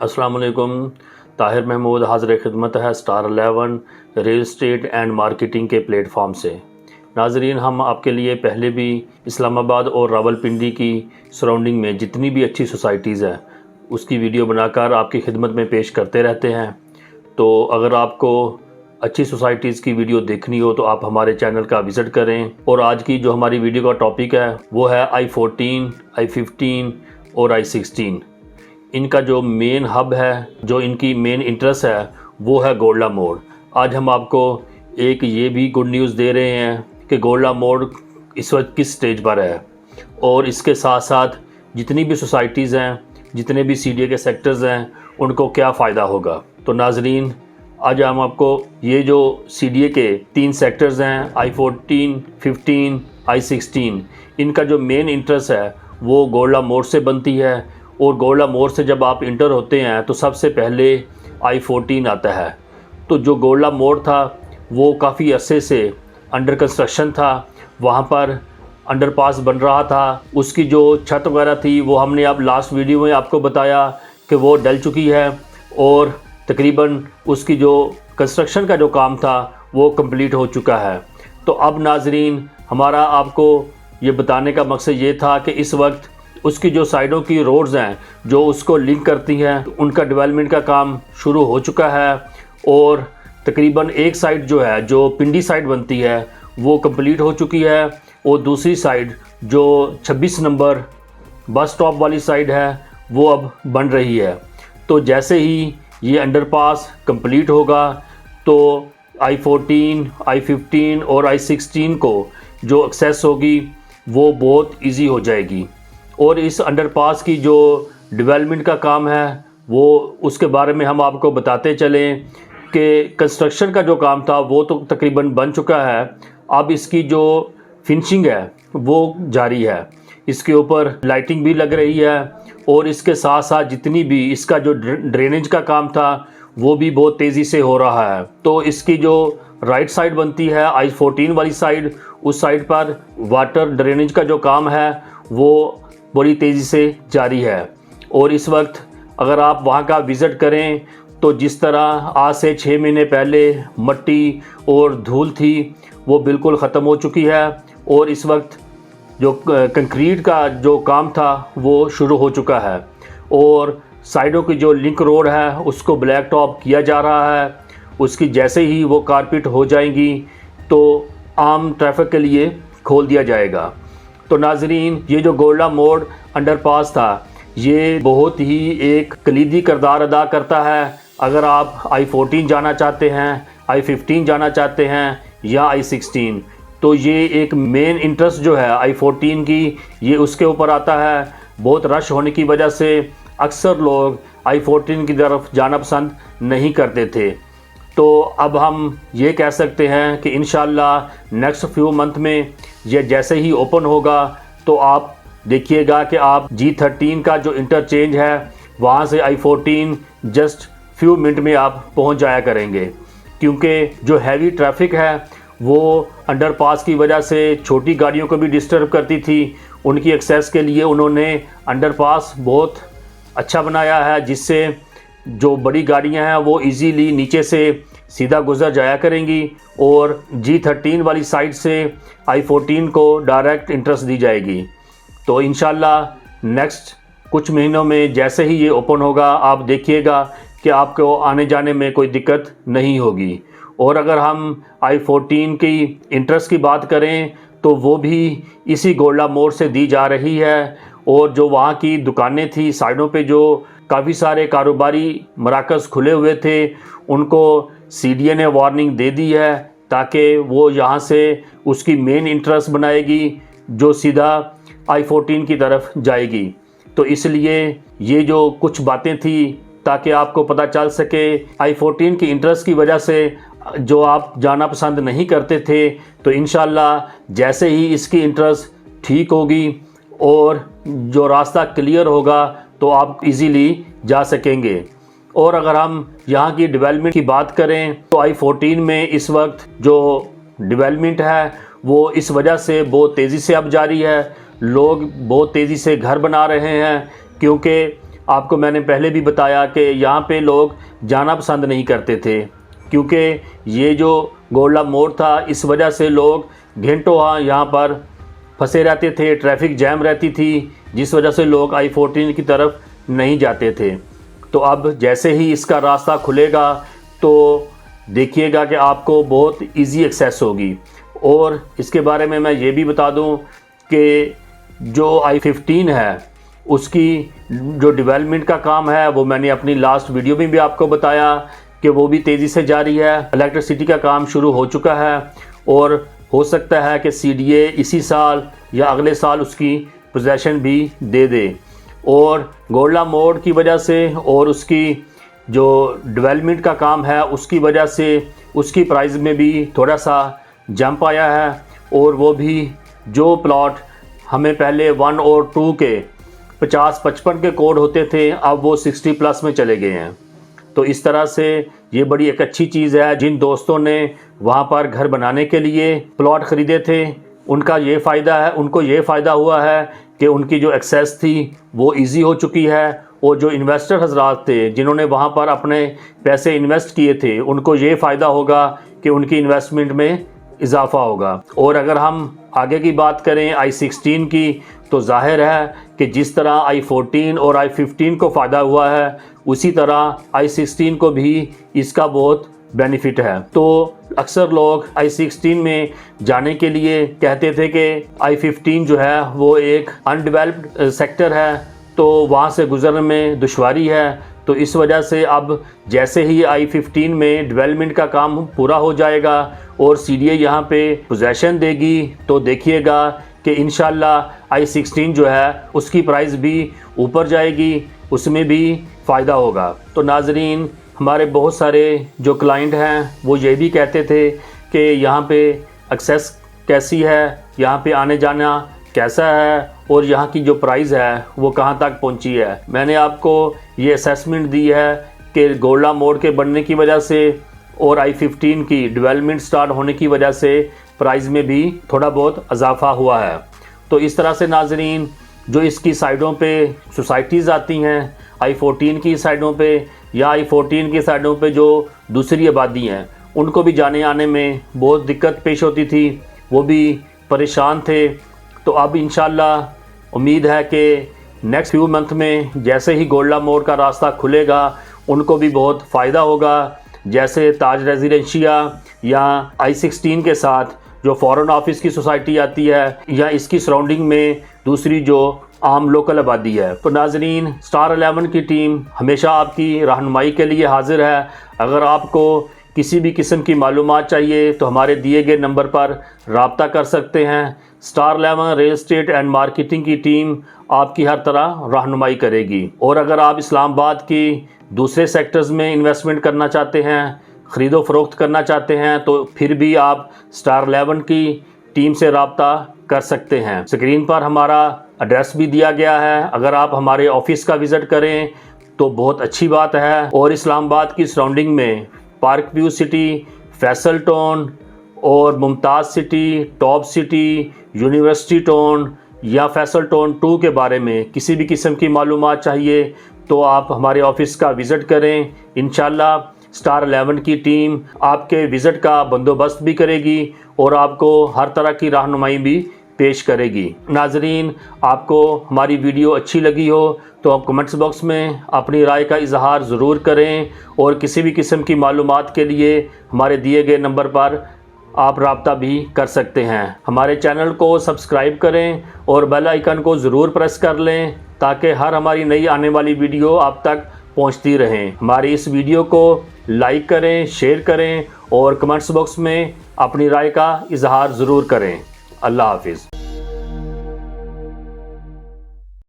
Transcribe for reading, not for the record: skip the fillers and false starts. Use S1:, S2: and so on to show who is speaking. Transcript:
S1: अस्सलाम वालेकुम। ताहिर महमूद हाज़िर खिदमत है star 11 real estate and marketing के प्लेटफॉर्म से। नाजरीन, हम आपके लिए पहले भी इस्लामाबाद और रावलपिंडी की सराउंडिंग में जितनी भी अच्छी सोसाइटीज़ हैं उसकी वीडियो बनाकर आपकी खिदमत में पेश करते रहते हैं। तो अगर आपको अच्छी सोसाइटीज़ की वीडियो देखनी हो तो आप हमारे चैनल का विज़िट करें। और आज की जो हमारी वीडियो का टॉपिक है वो है I14, I15 और I16। इनका जो मेन हब है, जो इनकी मेन इंटरेस्ट है वो है गोल्डा मोड़। आज हम आपको एक ये भी गुड न्यूज़ दे रहे हैं कि गोल्डा मोड़ इस वक्त किस स्टेज पर है और इसके साथ साथ जितनी भी सोसाइटीज़ हैं, जितने भी CDA के सेक्टर्स हैं, उनको क्या फ़ायदा होगा। तो नाजरीन, आज हम आपको ये जो CDA के 3 सेक्टर्स हैं I14, 15, I16, इनका जो मेन इंटरेस्ट है वो गोल्डा मोड़ से बनती है। और गोल्डा मोड़ से जब आप इंटर होते हैं तो सबसे पहले I14 आता है। तो जो गोल्डा मोड़ था वो काफ़ी अरसे से अंडर कंस्ट्रक्शन था, वहाँ पर अंडरपास बन रहा था। उसकी जो छत वगैरह थी वो हमने अब लास्ट वीडियो में आपको बताया कि वो डल चुकी है और तकरीबन उसकी जो कंस्ट्रक्शन का जो काम था वो कंप्लीट हो चुका है। तो अब नाजरीन, हमारा आपको ये बताने का मकसद ये था कि इस वक्त उसकी जो साइडों की रोड्स हैं जो उसको लिंक करती हैं, उनका डेवलपमेंट का काम शुरू हो चुका है। और तकरीबन एक साइड जो है, जो पिंडी साइड बनती है, वो कंप्लीट हो चुकी है। और दूसरी साइड जो 26 नंबर बस स्टॉप वाली साइड है वो अब बन रही है। तो जैसे ही ये अंडरपास कंप्लीट होगा तो I14, I15 और I16 को जो एक्सेस होगी वो बहुत इजी हो जाएगी। और इस अंडरपास की जो डेवलपमेंट का काम है वो उसके बारे में हम आपको बताते चलें कि कंस्ट्रक्शन का जो काम था वो तो तकरीबन बन चुका है। अब इसकी जो फिनिशिंग है वो जारी है। इसके ऊपर लाइटिंग भी लग रही है और इसके साथ साथ जितनी भी इसका जो ड्रेनेज का काम था वो भी बहुत तेज़ी से हो रहा है। तो इसकी जो राइट साइड बनती है I14 वाली साइड, उस साइड पर वाटर ड्रेनेज का जो काम है वो बड़ी तेज़ी से जारी है। और इस वक्त अगर आप वहाँ का विज़िट करें तो जिस तरह आज से 6 महीने पहले मट्टी और धूल थी वो बिल्कुल ख़त्म हो चुकी है। और इस वक्त जो कंक्रीट का जो काम था वो शुरू हो चुका है। और साइडों की जो लिंक रोड है उसको ब्लैक टॉप किया जा रहा है। उसकी जैसे ही वो कारपेट हो जाएंगी तो आम ट्रैफिक के लिए खोल दिया जाएगा। तो नाजरीन, ये जो गोल्डा मोड़ अंडरपास था ये बहुत ही एक कलीदी किरदार अदा करता है। अगर आप I14 जाना चाहते हैं, I15 जाना चाहते हैं या I16, तो ये एक मेन इंटरेस्ट जो है I14 की ये उसके ऊपर आता है। बहुत रश होने की वजह से अक्सर लोग I14 की तरफ जाना पसंद नहीं करते थे। तो अब हम ये कह सकते हैं कि इंशाल्लाह नेक्स्ट फ्यू मंथ में ये जैसे ही ओपन होगा तो आप देखिएगा कि आप G13 का जो इंटरचेंज है वहाँ से I14 जस्ट फ्यू मिनट में आप पहुँच जाया करेंगे। क्योंकि जो हैवी ट्रैफिक है वो अंडरपास की वजह से छोटी गाड़ियों को भी डिस्टर्ब करती थी। उनकी एक्सेस के लिए उन्होंने अंडरपास बहुत अच्छा बनाया है जिससे जो बड़ी गाड़ियां हैं वो इजीली नीचे से सीधा गुजर जाया करेंगी और G13 वाली साइड से I14 को डायरेक्ट इंटरेस्ट दी जाएगी। तो इंशाल्लाह नेक्स्ट कुछ महीनों में जैसे ही ये ओपन होगा आप देखिएगा कि आपको आने जाने में कोई दिक्कत नहीं होगी। और अगर हम I14 की इंटरेस्ट की बात करें तो वो भी इसी गोल्डा मोड़ से दी जा रही है। और जो वहाँ की दुकानें थी साइडों पे, जो काफ़ी सारे कारोबारी मराकज़ खुले हुए थे, उनको CDA ने वार्निंग दे दी है ताकि वो यहाँ से उसकी मेन इंटरेस्ट बनाएगी जो सीधा I14 की तरफ जाएगी। तो इसलिए ये जो कुछ बातें थी ताकि आपको पता चल सके I14 की इंटरेस्ट की वजह से जो आप जाना पसंद नहीं करते थे, तो इंशाल्लाह जैसे ही इसकी इंटरेस्ट ठीक होगी और जो रास्ता क्लियर होगा तो आप इजीली जा सकेंगे। और अगर हम यहाँ की डेवलपमेंट की बात करें तो I14 में इस वक्त जो डेवलपमेंट है वो इस वजह से बहुत तेज़ी से अब जारी है। लोग बहुत तेज़ी से घर बना रहे हैं क्योंकि आपको मैंने पहले भी बताया कि यहाँ पे लोग जाना पसंद नहीं करते थे, क्योंकि ये जो गोल्डा मोड़ था इस वजह से लोग घंटों यहाँ पर फंसे रहते थे, ट्रैफिक जैम रहती थी, जिस वजह से लोग I-14 की तरफ नहीं जाते थे। तो अब जैसे ही इसका रास्ता खुलेगा तो देखिएगा कि आपको बहुत इजी एक्सेस होगी। और इसके बारे में मैं ये भी बता दूं कि जो I-15 है उसकी जो डेवलपमेंट का काम है वो मैंने अपनी लास्ट वीडियो में भी आपको बताया कि वो भी तेज़ी से जारी है। इलेक्ट्रिसिटी का काम शुरू हो चुका है और हो सकता है कि CDA इसी साल या अगले साल उसकी पोजेसन भी दे दे। और गोल्डा मोड़ की वजह से और उसकी जो डेवलपमेंट का काम है उसकी वजह से उसकी प्राइस में भी थोड़ा सा जंप आया है। और वो भी जो प्लॉट हमें पहले 1 और 2 के 50-55 के कोड होते थे, अब वो 60+ में चले गए हैं। तो इस तरह से ये बड़ी एक अच्छी चीज़ है। जिन दोस्तों ने वहाँ पर घर बनाने के लिए प्लॉट ख़रीदे थे उनको ये फ़ायदा हुआ है कि उनकी जो एक्सेस थी वो इजी हो चुकी है। और जो इन्वेस्टर हजरात थे जिन्होंने वहाँ पर अपने पैसे इन्वेस्ट किए थे उनको ये फ़ायदा होगा कि उनकी इन्वेस्टमेंट में इजाफ़ा होगा। और अगर हम आगे की बात करें I-16 की, तो जाहिर है कि जिस तरह I-14 और I-15 को फ़ायदा हुआ है उसी तरह I-16 को भी इसका बहुत बेनिफिट है। तो अक्सर लोग I-16 में जाने के लिए कहते थे कि I-15 जो है वो एक अनडेवलप्ड सेक्टर है, तो वहाँ से गुजरने में दुश्वारी है। तो इस वजह से अब जैसे ही I-15 में डेवलपमेंट का काम पूरा हो जाएगा और CDA यहाँ पे पोजेसन देगी तो देखिएगा कि इंशाल्लाह I-16 जो है उसकी प्राइस भी ऊपर जाएगी, उसमें भी फ़ायदा होगा। तो नाजरीन, हमारे बहुत सारे जो क्लाइंट हैं वो ये भी कहते थे कि यहाँ पे एक्सेस कैसी है, यहाँ पे आने जाना कैसा है और यहाँ की जो प्राइस है वो कहाँ तक पहुँची है। मैंने आपको ये असेसमेंट दी है कि गोल्डा मोड़ के बनने की वजह से और I-15 की डेवलपमेंट स्टार्ट होने की वजह से प्राइस में भी थोड़ा बहुत इजाफा हुआ है। तो इस तरह से नाजरीन, जो इसकी साइडों पे सोसाइटीज़ आती हैं I-14 की साइडों पे या I-14 की साइडों पे जो दूसरी आबादी हैं उनको भी जाने आने में बहुत दिक्कत पेश होती थी, वो भी परेशान थे। तो अब इंशाल्लाह उम्मीद है कि नेक्स्ट फ्यू मंथ में जैसे ही गोल्डा मोड़ का रास्ता खुलेगा उनको भी बहुत फ़ायदा होगा। जैसे ताज रेजिडेंशिया या I-16 के साथ जो फॉरेन ऑफिस की सोसाइटी आती है या इसकी सराउंडिंग में दूसरी जो आम लोकल आबादी है। तो नाजरीन, स्टार 11 की टीम हमेशा आपकी रहनुमाई के लिए हाजिर है। अगर आपको किसी भी किस्म की मालूमात चाहिए तो हमारे दिए गए नंबर पर रब्ता कर सकते हैं। Star 11 real estate and marketing की टीम आपकी हर तरह रहनुमाई करेगी। और अगर आप इस्लामाबाद की दूसरे सेक्टर्स में इन्वेस्टमेंट करना चाहते हैं, ख़रीदो फ़रोख्त करना चाहते हैं, तो फिर भी आप स्टार 11 की टीम से रब्ता कर सकते हैं। स्क्रीन पर हमारा एड्रेस भी दिया गया है। अगर आप हमारे ऑफिस का विज़िट करें तो बहुत अच्छी बात है। और इस्लामाबाद की सराउंडिंग में park view city, Faisal town और Mumtaz city, top city, university town या फैसल टाउन 2 के बारे में किसी भी किस्म की मालूमात चाहिए तो आप हमारे ऑफिस का विज़िट करें। इंशाल्लाह स्टार 11 की टीम आपके विज़िट का बंदोबस्त भी करेगी और आपको हर तरह की रहनुमाई भी पेश करेगी। नाजरीन, आपको हमारी वीडियो अच्छी लगी हो तो आप कमेंट्स बॉक्स में अपनी राय का इजहार ज़रूर करें। और किसी भी किस्म की मालूमात के लिए हमारे दिए गए नंबर पर आप रब्ता भी कर सकते हैं। हमारे चैनल को सब्सक्राइब करें और बेल आइकन को ज़रूर प्रेस कर लें ताकि हर हमारी नई आने वाली वीडियो आप तक पहुंचती रहें। हमारी इस वीडियो को लाइक करें, शेयर करें और कमेंट्स बॉक्स में अपनी राय का इजहार ज़रूर करें। अल्लाह हाफिज़।